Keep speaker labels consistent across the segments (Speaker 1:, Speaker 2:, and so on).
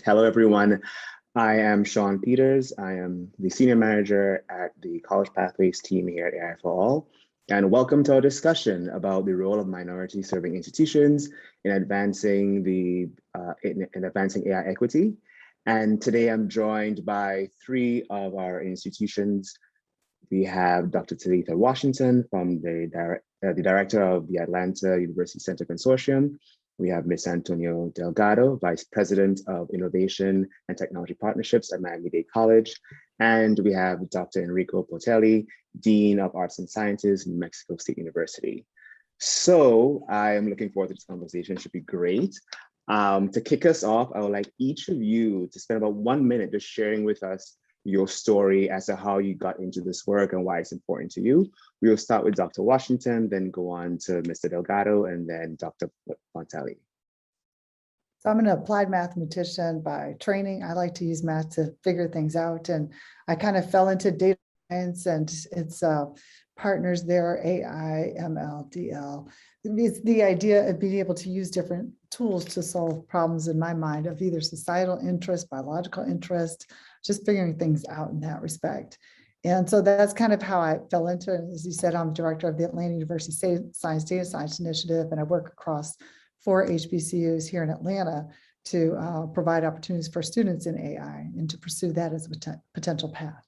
Speaker 1: Hello, everyone. I am Sean Peters. I am the Senior Manager at the College Pathways team here at AI for All. And welcome to our discussion about the role of minority-serving institutions in advancing advancing AI equity. And today I'm joined by three of our institutions. We have Dr. Talitha Washington from the Director of the Atlanta University Consortium. We have Ms. Antonio Delgado, Vice President of Innovation and Technology Partnerships at Miami-Dade College. And we have Dr. Enrico Pontelli, Dean of Arts and Sciences, New Mexico State University. So I am looking forward to this conversation. It should be great. To kick us off, I would like each of you to spend about 1 minute just sharing with us your story as to how you got into this work and why it's important to you. We will start with Dr. Washington, then go on to Mr. Delgado, and then Dr. Pontelli.
Speaker 2: So I'm an applied mathematician by training. I like to use math to figure things out. And I kind of fell into data science and its partners there, AI, ML, DL. It's the idea of being able to use different tools to solve problems in my mind of either societal interest, biological interest, just figuring things out in that respect. And so that's kind of how I fell into it. As you said, I'm director of the Atlanta University Science Data Science Initiative, and I work across 4 HBCUs here in Atlanta to provide opportunities for students in AI and to pursue that as a potential path.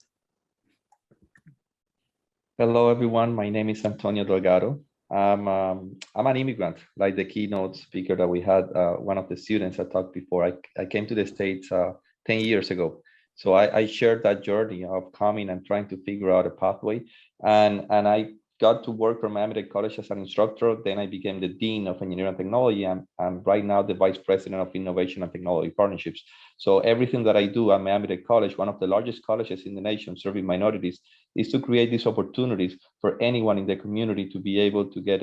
Speaker 3: Hello, everyone. My name is Antonio Delgado. I'm an immigrant, like the keynote speaker that we had, one of the students I talked before. I came to the States 10 years ago. So I shared that journey of coming and trying to figure out a pathway. And I got to work for Miami-Dade College as an instructor. Then I became the Dean of Engineering and Technology. And right now the Vice President of Innovation and Technology Partnerships. So everything that I do at Miami-Dade College, one of the largest colleges in the nation serving minorities, is to create these opportunities for anyone in the community to be able to get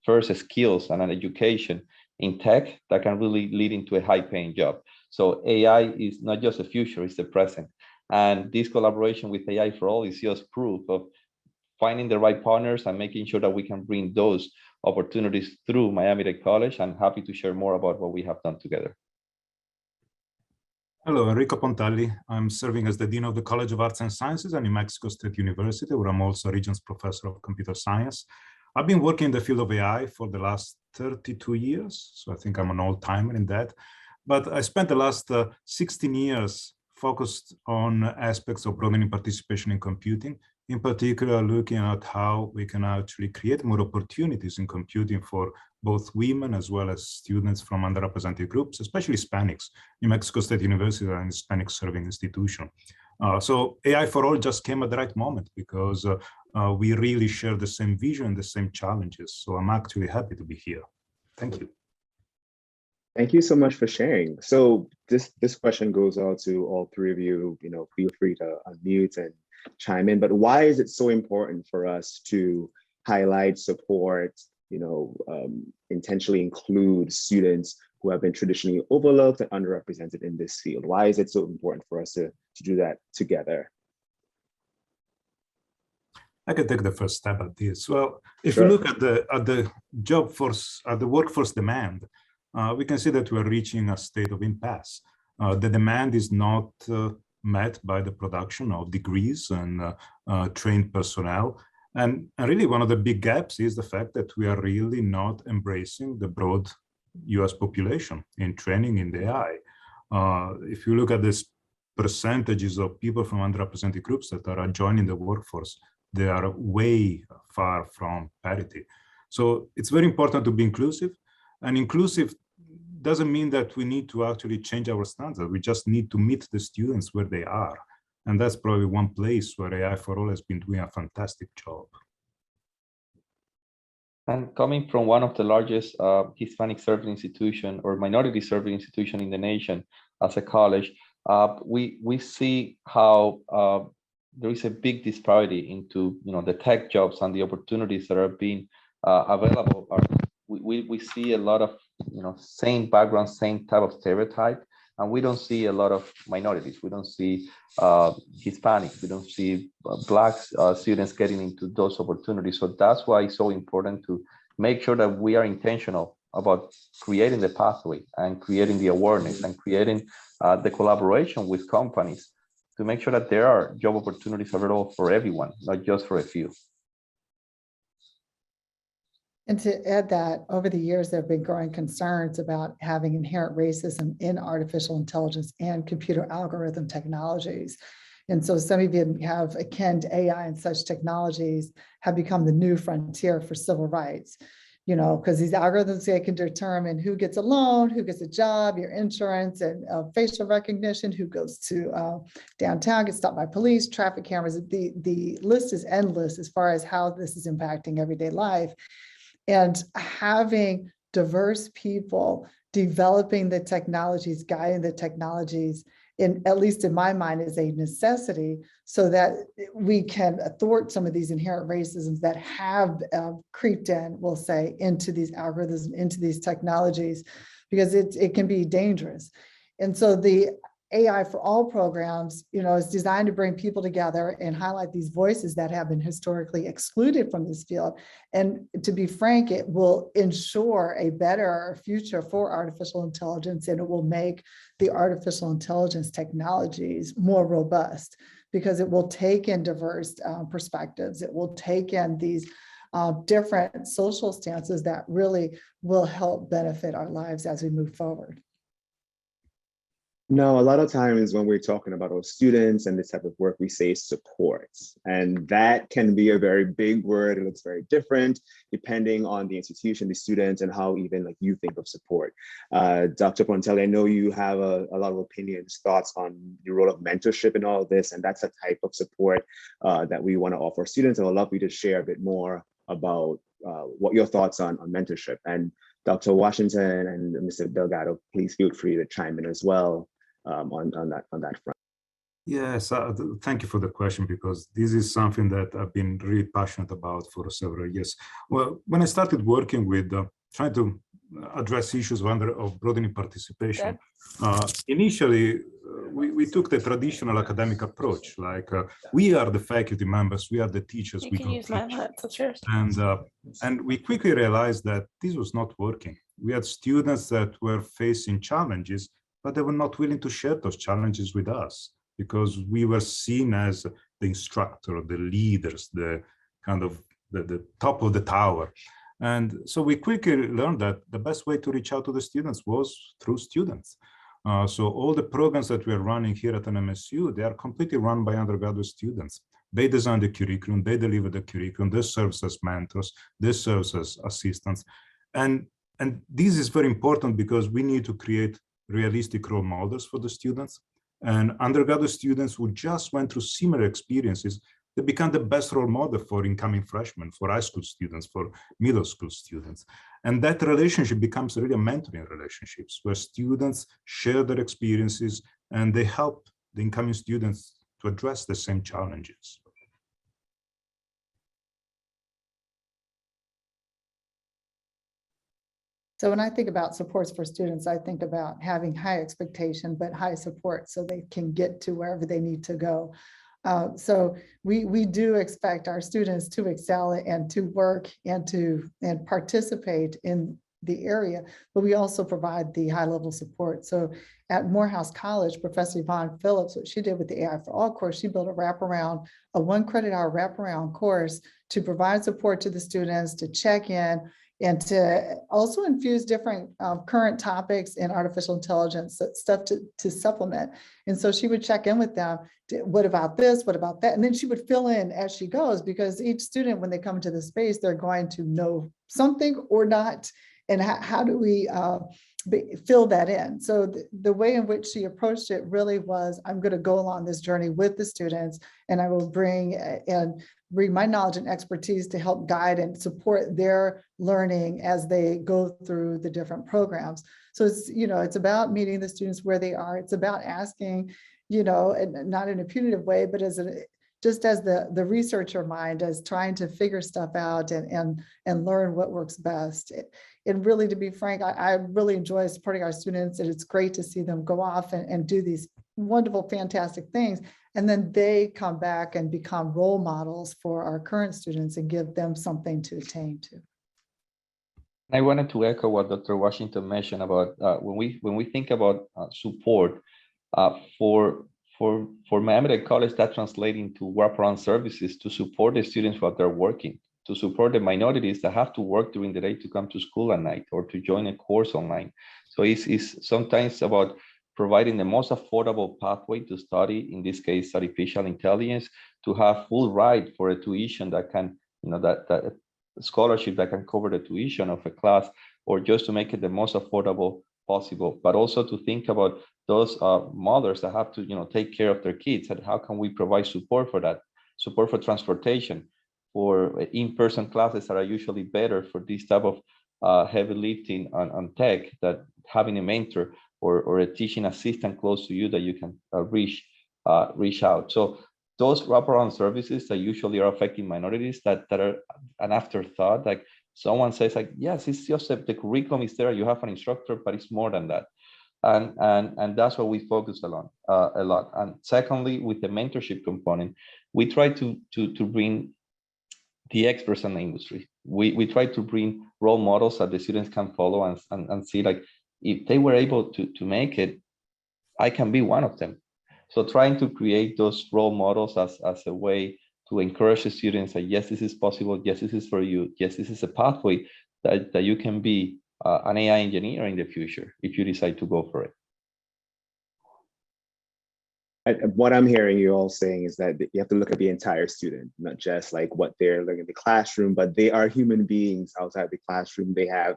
Speaker 3: first skills and an education in tech that can really lead into a high-paying job. So AI is not just the future, it's the present. And this collaboration with AI for All is just proof of finding the right partners and making sure that we can bring those opportunities through Miami-Dade College. I'm happy to share more about what we have done together.
Speaker 4: Hello, Enrico Pontelli. I'm serving as the Dean of the College of Arts and Sciences at New Mexico State University, where I'm also a Regents Professor of Computer Science. I've been working in the field of AI for the last 32 years, so I think I'm an old-timer in that. But I spent the last 16 years focused on aspects of broadening participation in computing, in particular looking at how we can actually create more opportunities in computing for both women as well as students from underrepresented groups, especially Hispanics. New Mexico State University is an Hispanic-Serving Institution. So AI for All just came at the right moment because we really share the same vision and the same challenges. So I'm actually happy to be here. Thank you.
Speaker 1: Thank you so much for sharing. So this question goes out to all three of you. Feel free to unmute and chime in. But why is it so important for us to highlight, support, intentionally include students who have been traditionally overlooked and underrepresented in this field? Why is it so important for us to do that together?
Speaker 4: I can take the first stab at this. Well, if
Speaker 1: Sure.
Speaker 4: you look at the job force, at the workforce demand, we can see that we're reaching a state of impasse. The demand is not met by the production of degrees and trained personnel. And really one of the big gaps is the fact that we are really not embracing the broad US population in training in the AI. If you look at this percentages of people from underrepresented groups that are joining the workforce, they are way far from parity. So it's very important to be inclusive. And inclusive doesn't mean that we need to actually change our standards. We just need to meet the students where they are. And that's probably one place where AI for All has been doing a fantastic job.
Speaker 3: And coming from one of the largest Hispanic-serving institution or minority-serving institution in the nation as a college, we see how there is a big disparity into the tech jobs and the opportunities that are being available. We see a lot of same background, same type of stereotype, and we don't see a lot of minorities. We don't see Hispanics. We don't see Black students getting into those opportunities. So that's why it's so important to make sure that we are intentional about creating the pathway and creating the awareness and creating the collaboration with companies to make sure that there are job opportunities available for everyone, not just for a few.
Speaker 2: And to add that, over the years, there have been growing concerns about having inherent racism in artificial intelligence and computer algorithm technologies. And so some of you have akin to AI and such technologies have become the new frontier for civil rights, you know, because these algorithms, they can determine who gets a loan, who gets a job, your insurance, and facial recognition, who goes to downtown, gets stopped by police, traffic cameras. The list is endless as far as how this is impacting everyday life. And having diverse people developing the technologies, guiding the technologies, at least in my mind, is a necessity so that we can thwart some of these inherent racisms that have creeped in, we'll say, into these algorithms, into these technologies, because it can be dangerous. And so the AI for All programs, you know, is designed to bring people together and highlight these voices that have been historically excluded from this field. And to be frank, it will ensure a better future for artificial intelligence, and it will make the artificial intelligence technologies more robust because it will take in diverse perspectives. It will take in these different social stances that really will help benefit our lives as we move forward.
Speaker 1: No, a lot of times when we're talking about our students and this type of work, we say support. And that can be a very big word. It looks very different depending on the institution, the students, and how even like you think of support. Dr. Pontelli, I know you have a lot of opinions, thoughts on the role of mentorship in all of this, and that's a type of support that we want to offer students. And I'd love you to share a bit more about what your thoughts on mentorship. And Dr. Washington and Mr. Delgado, please feel free to chime in as well. On that front.
Speaker 4: Yes, thank you for the question, because this is something that I've been really passionate about for several years. Well, when I started working with trying to address issues of broadening participation, initially we took the traditional academic approach, like we are the faculty members, we are the teachers.
Speaker 5: You can use my that's yours.
Speaker 4: And we quickly realized that this was not working. We had students that were facing challenges, but they were not willing to share those challenges with us because we were seen as the instructor, the leaders, the kind of the top of the tower. And so we quickly learned that the best way to reach out to the students was through students. So all the programs that we're running here at an MSU, they are completely run by undergraduate students. They design the curriculum, they deliver the curriculum, they serve as mentors, they serve as assistants. And this is very important because we need to create realistic role models for the students, and undergraduate students who just went through similar experiences, they become the best role model for incoming freshmen, for high school students, for middle school students. And that relationship becomes really a mentoring relationships where students share their experiences and they help the incoming students to address the same challenges.
Speaker 2: So when I think about supports for students, I think about having high expectation, but high support so they can get to wherever they need to go. So we do expect our students to excel and to work and participate in the area, but we also provide the high level support. So at Morehouse College, Professor Yvonne Phillips, what she did with the AI for All course, she built a 1 credit hour wraparound course to provide support to the students, to check in, and to also infuse different current topics in artificial intelligence, stuff to supplement. And so she would check in with them, what about this, what about that? And then she would fill in as she goes, because each student, when they come into the space, they're going to know something or not. And how do we fill that in? So the way in which she approached it really was, I'm going to go along this journey with the students, and I will bring my knowledge and expertise to help guide and support their learning as they go through the different programs. So it's about meeting the students where they are. It's about asking, and not in a punitive way, but just as the researcher mind, as trying to figure stuff out and learn what works best. And really, to be frank, I really enjoy supporting our students, and it's great to see them go off and do these wonderful, fantastic things. And then they come back and become role models for our current students and give them something to attain to.
Speaker 3: I wanted to echo what Dr. Washington mentioned about when we think about support for Miami College, that translates into wraparound services to support the students while they're working, to support the minorities that have to work during the day to come to school at night or to join a course online. So it's sometimes about providing the most affordable pathway to study, in this case, artificial intelligence, to have full right for a tuition that can, that scholarship that can cover the tuition of a class, or just to make it the most affordable possible, but also to think about those mothers that have to, take care of their kids, and how can we provide support for that, support for transportation, for in-person classes that are usually better for this type of heavy lifting on tech, that having a mentor or a teaching assistant close to you that you can reach out. So those wraparound services that usually are affecting minorities that are an afterthought, like someone says, like, yes, it's just that the curriculum is there, you have an instructor, but it's more than that. And that's what we focus on a lot. And secondly, with the mentorship component, we try to bring the experts in the industry. We try to bring role models that the students can follow and see, like, if they were able to make it, I can be one of them. So trying to create those role models as a way to encourage the students that, yes, this is possible. Yes, this is for you. Yes, this is a pathway that you can be an AI engineer in the future if you decide to go for it.
Speaker 1: What I'm hearing you all saying is that you have to look at the entire student, not just like what they're learning in the classroom, but they are human beings outside the classroom. They have,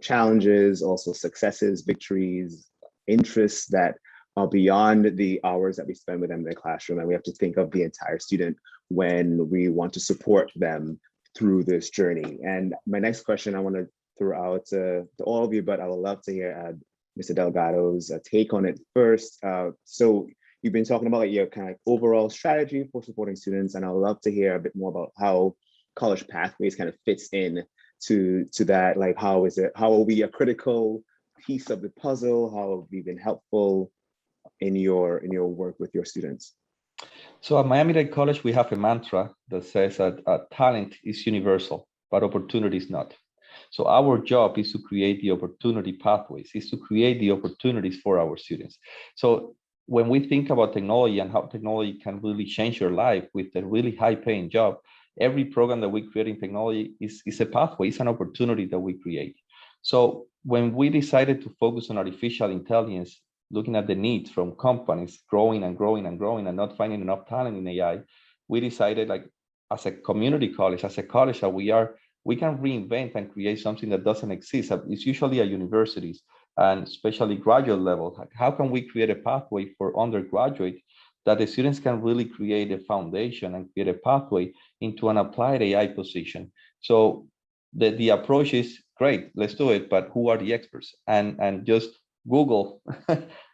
Speaker 1: challenges, also successes, victories, interests that are beyond the hours that we spend with them in the classroom. And we have to think of the entire student when we want to support them through this journey. And my next question I want to throw out to all of you, but I would love to hear Mr. Delgado's take on it first. So you've been talking about your kind of overall strategy for supporting students, and I would love to hear a bit more about how College Pathways kind of fits in to that. Like, how are we a critical piece of the puzzle? How have we been helpful in your work with your students?
Speaker 3: So at Miami-Dade College, we have a mantra that says that talent is universal, but opportunity is not. So our job is to create the opportunity pathways, is to create the opportunities for our students. So when we think about technology and how technology can really change your life with a really high-paying job, every program that we create in technology is a pathway, it's an opportunity that we create. So when we decided to focus on artificial intelligence, looking at the needs from companies growing and growing and growing and not finding enough talent in AI, we decided, like, as a community college, as a college that we are, we can reinvent and create something that doesn't exist. It's usually at universities and especially graduate level. How can we create a pathway for undergraduate that the students can really create a foundation and create a pathway into an applied AI position? So the approach is great, let's do it, but who are the experts? And just Google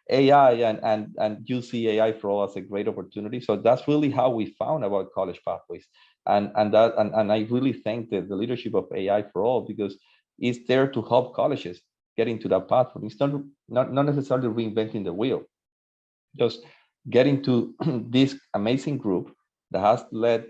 Speaker 3: AI and you see AI for all as a great opportunity. So that's really how we found about College Pathways. And I really thank the leadership of AI for all, because it's there to help colleges get into that platform. It's not necessarily reinventing the wheel, just getting to this amazing group that has led,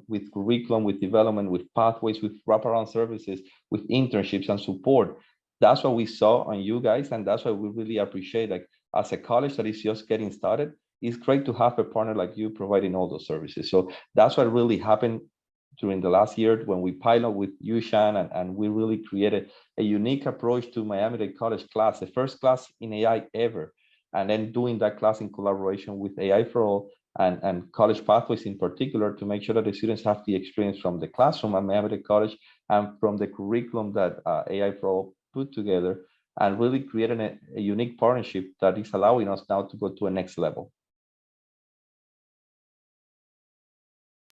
Speaker 3: with curriculum, with development, with pathways, with wraparound services, with internships and support. That's what we saw on you guys, and that's what we really appreciate. Like, as a college that is just getting started, it's great to have a partner like you providing all those services. So that's what really happened during the last year when we pilot with you, Shan, and we really created a unique approach to Miami-Dade College class, the first class in AI ever, and then doing that class in collaboration with AI for All and College Pathways in particular, to make sure that the students have the experience from the classroom at Miami-Dade College and from the curriculum that AI for All put together, and really creating a unique partnership that is allowing us now to go to a next level.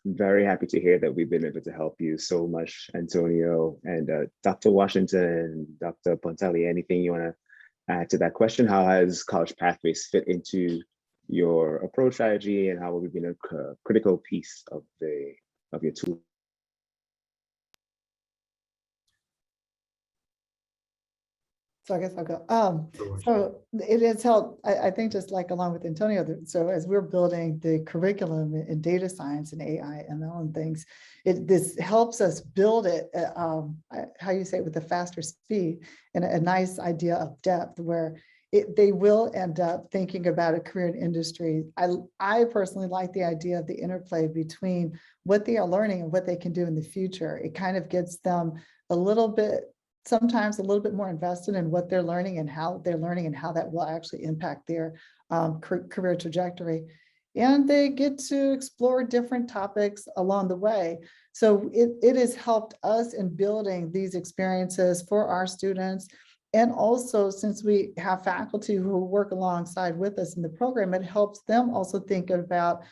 Speaker 1: Very happy to hear that we've been able to help you so much, Antonio. And Dr. Washington, Dr. Pontelli, anything you want to add to that question? How has College Pathways fit into your approach strategy, and how have we been a critical piece of your tool?
Speaker 2: So I guess I'll go. So it has helped, I think, just like along with Antonio, so as we're building the curriculum in data science and AI, ML and things, this helps us build it, how you say it, with a faster speed and a nice idea of depth where they will end up thinking about a career in industry. I personally like the idea of the interplay between what they are learning and what they can do in the future. It kind of gets them a little bit, sometimes a little bit more invested in what they're learning and how they're learning and how that will actually impact their career trajectory. And they get to explore different topics along the way. So it has helped us in building these experiences for our students. And also, since we have faculty who work alongside with us in the program, it helps them also think about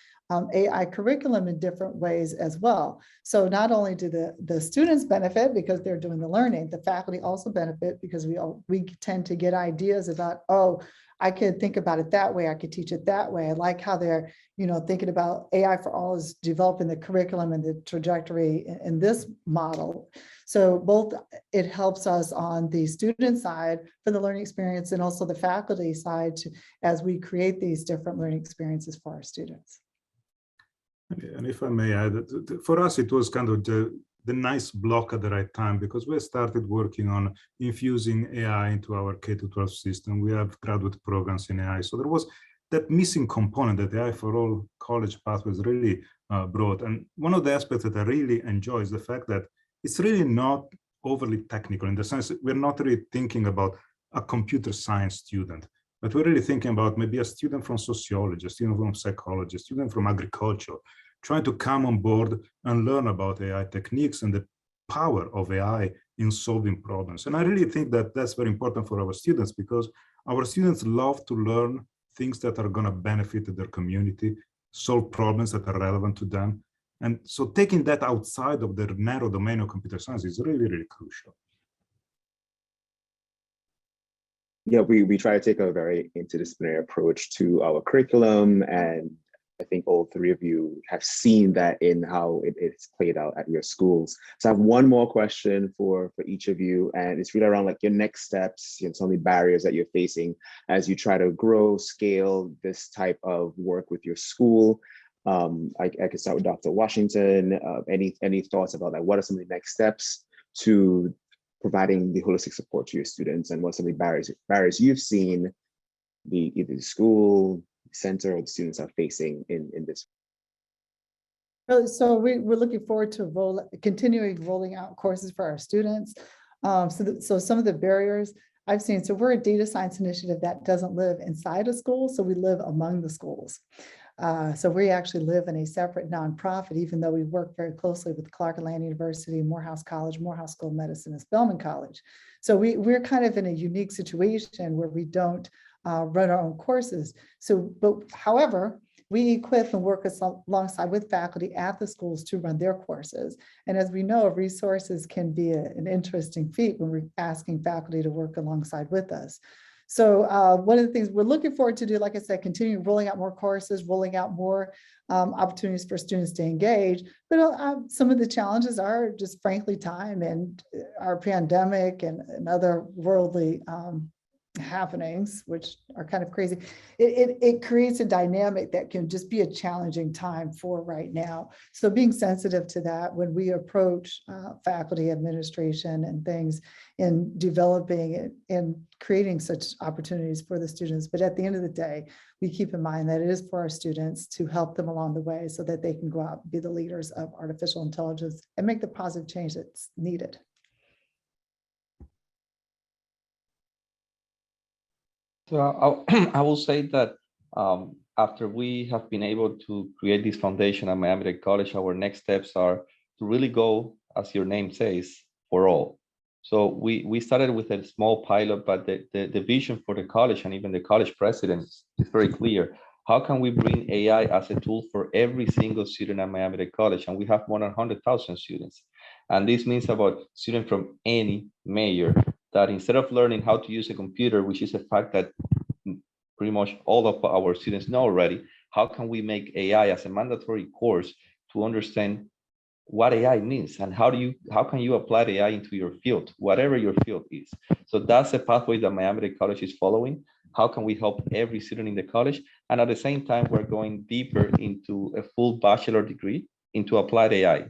Speaker 2: AI curriculum in different ways as well. So not only do the students benefit because they're doing the learning, the faculty also benefit because we tend to get ideas about, oh, I could think about it that way. I could teach it that way. I like how they're, thinking about AI for all is developing the curriculum and the trajectory in this model. So both it helps us on the student side for the learning experience and also the faculty side as we create these different learning experiences for our students.
Speaker 4: And if I may add, for us, it was kind of the nice block at the right time because we started working on infusing AI into our K-12 system. We have graduate programs in AI. So there was that missing component that AI for All college pathways really brought. And one of the aspects that I really enjoy is the fact that it's really not overly technical in the sense that we're not really thinking about a computer science student, but we're really thinking about maybe a student from sociology, a student from psychology, a student from agriculture, trying to come on board and learn about AI techniques and the power of AI in solving problems. And I really think that that's very important for our students because our students love to learn things that are going to benefit their community, solve problems that are relevant to them. And so taking that outside of their narrow domain of computer science is really, really crucial.
Speaker 1: Yeah, we try to take a very interdisciplinary approach to our curriculum, and I think all three of you have seen that in how it's played out at your schools. So I have one more question for each of you, and it's really around like your next steps, some of the barriers that you're facing as you try to grow, scale this type of work with your school. I can start with Dr. Washington. Any thoughts about like what are some of the next steps to providing the holistic support to your students, and what are some of the barriers you've seen either the school, center, or the students are facing in this?
Speaker 2: So we're looking forward to continuing rolling out courses for our students. So some of the barriers I've seen, so we're a data science initiative that doesn't live inside a school, so we live among the schools. So we actually live in a separate nonprofit, even though we work very closely with Clark Atlanta University, Morehouse College, Morehouse School of Medicine, and Spelman College. So we're kind of in a unique situation where we don't run our own courses. However, we equip and work alongside with faculty at the schools to run their courses. And as we know, resources can be an interesting feat when we're asking faculty to work alongside with us. So one of the things we're looking forward to do, like I said, continue rolling out more courses, rolling out more opportunities for students to engage. But some of the challenges are just frankly time and our pandemic and other worldly happenings, which are kind of crazy. It creates a dynamic that can just be a challenging time for right now. So being sensitive to that when we approach faculty, administration, and things in developing it and creating such opportunities for the students. But at the end of the day, we keep in mind that it is for our students to help them along the way so that they can go out and be the leaders of artificial intelligence and make the positive change that's needed.
Speaker 3: So I will say that after we have been able to create this foundation at Miami-Dade College, our next steps are to really go, as your name says, for all. So we started with a small pilot, but the vision for the college and even the college president is very clear. How can we bring AI as a tool for every single student at Miami-Dade College? And we have more than 100,000 students. And this means about students from any major that instead of learning how to use a computer, which is a fact that pretty much all of our students know already, how can we make AI as a mandatory course to understand what AI means and how can you apply AI into your field, whatever your field is. So that's the pathway that Miami-Dade College is following. How can we help every student in the college? And at the same time, we're going deeper into a full bachelor degree into applied AI.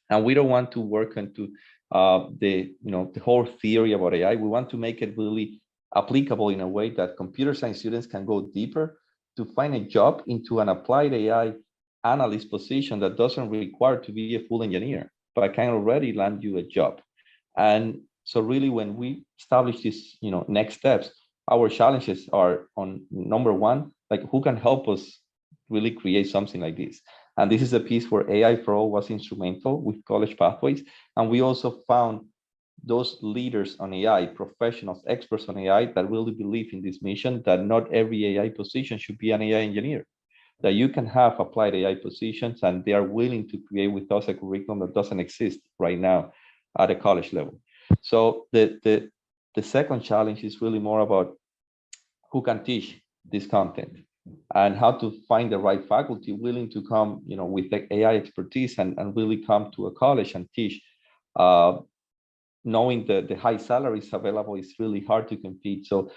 Speaker 3: And we don't want to work into the whole theory about AI. We want to make it really applicable in a way that computer science students can go deeper to find a job into an applied AI analyst position that doesn't require to be a full engineer, but can already land you a job. And so really when we establish these next steps, our challenges are on number one, like who can help us really create something like this. And this is a piece where AI for All was instrumental with College Pathways. And we also found those leaders on AI, professionals, experts on AI that really believe in this mission, that not every AI position should be an AI engineer, that you can have applied AI positions and they are willing to create with us a curriculum that doesn't exist right now at a college level. So the second challenge is really more about who can teach this content and how to find the right faculty willing to come with the AI expertise and really come to a college and teach. Knowing the high salaries available is really hard to compete. So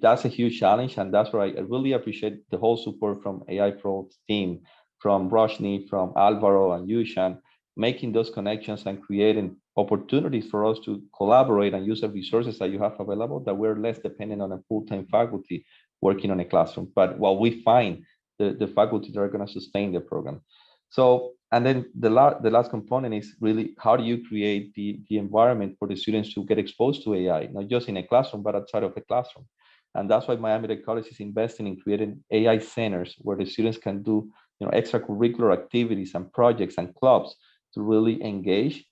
Speaker 3: that's a huge challenge. And that's where I really appreciate the whole support from AI Pro's team, from Roshni, from Alvaro and Yushan, making those connections and creating opportunities for us to collaborate and use the resources that you have available, that we're less dependent on a full-time faculty working on a classroom. But while we find the faculty that are going to sustain the program. So, and then the last component is really how do you create the environment for the students to get exposed to AI, not just in a classroom, but outside of the classroom. And that's why Miami-Dade College is investing in creating AI centers where the students can do extracurricular activities and projects and clubs to really engage.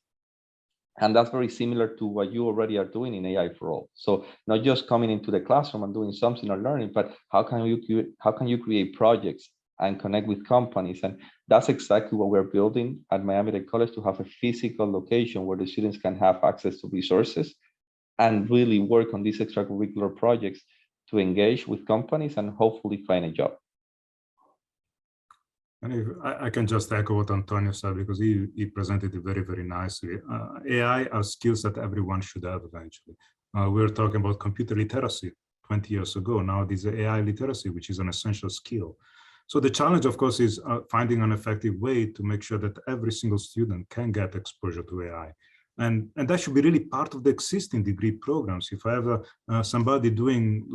Speaker 3: And that's very similar to what you already are doing in AI for All. So not just coming into the classroom and doing something or learning, but how can you create projects and connect with companies? And that's exactly what we're building at Miami-Dade College, to have a physical location where the students can have access to resources and really work on these extracurricular projects to engage with companies and hopefully find a job.
Speaker 4: And if I can just echo what Antonio said, because he presented it very, very nicely. AI are skills that everyone should have eventually. We were talking about computer literacy 20 years ago. Now there's AI literacy, which is an essential skill. So the challenge, of course, is finding an effective way to make sure that every single student can get exposure to AI. And that should be really part of the existing degree programs. If I have somebody doing,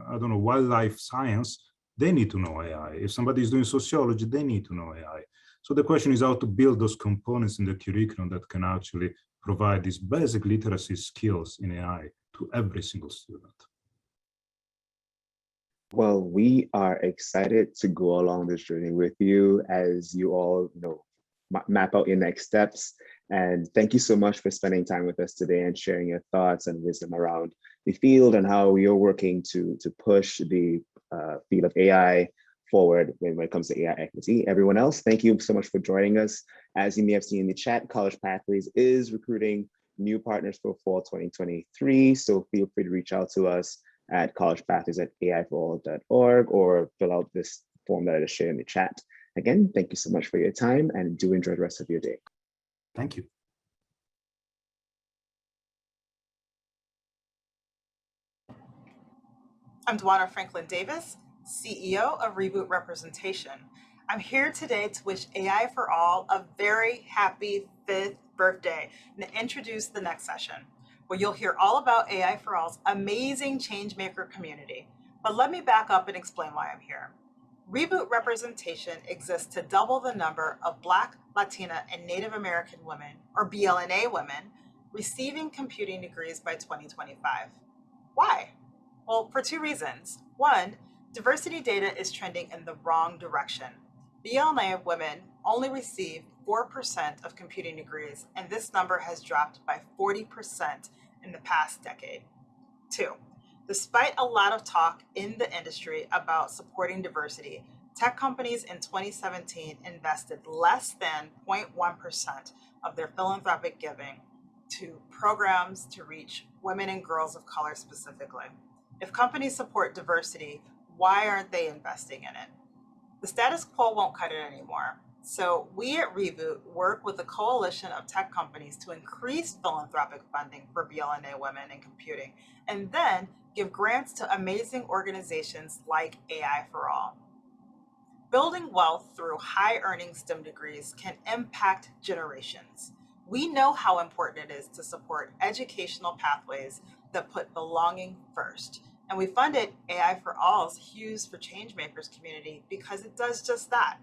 Speaker 4: I don't know, wildlife science, they need to know AI. If somebody is doing sociology, they need to know AI. So the question is how to build those components in the curriculum that can actually provide these basic literacy skills in AI to every single student.
Speaker 1: Well, we are excited to go along this journey with you as you all map out your next steps. And thank you so much for spending time with us today and sharing your thoughts and wisdom around the field and how you're working to push the field of AI forward when it comes to AI equity. Everyone else, thank you so much for joining us. As you may have seen in the chat, College Pathways is recruiting new partners for fall 2023. So feel free to reach out to us at collegepathways@aiforall.org or fill out this form that I just shared in the chat. Again, thank you so much for your time and do enjoy the rest of your day.
Speaker 4: Thank you.
Speaker 5: I'm Dwana Franklin Davis, CEO of Reboot Representation. I'm here today to wish AI for All a very happy 5th birthday and to introduce the next session, where you'll hear all about AI for All's amazing changemaker community. But let me back up and explain why I'm here. Reboot Representation exists to double the number of Black, Latina, and Native American women, or BLNA women, receiving computing degrees by 2025. Why? Well, for 2 reasons. 1, diversity data is trending in the wrong direction. BLNA women only receive 4% of computing degrees, and this number has dropped by 40% in the past decade. 2, despite a lot of talk in the industry about supporting diversity, tech companies in 2017 invested less than 0.1% of their philanthropic giving to programs to reach women and girls of color specifically. If companies support diversity, why aren't they investing in it? The status quo won't cut it anymore. So we at Reboot work with a coalition of tech companies to increase philanthropic funding for BLNA women in computing, and then give grants to amazing organizations like AI for All. Building wealth through high-earning STEM degrees can impact generations. We know how important it is to support educational pathways that put belonging first. And we funded AI for All's Hues for Changemakers community because it does just that.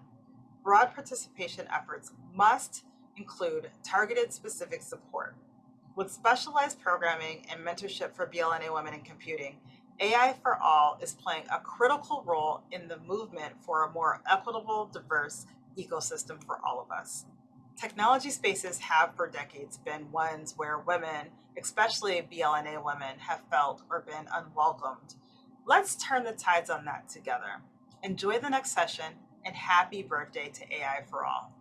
Speaker 5: Broad participation efforts must include targeted specific support. With specialized programming and mentorship for BLNA women in computing, AI for All is playing a critical role in the movement for a more equitable, diverse ecosystem for all of us. Technology spaces have for decades been ones where women, especially BLNA women, have felt or been unwelcomed. Let's turn the tides on that together. Enjoy the next session and happy birthday to AI for All.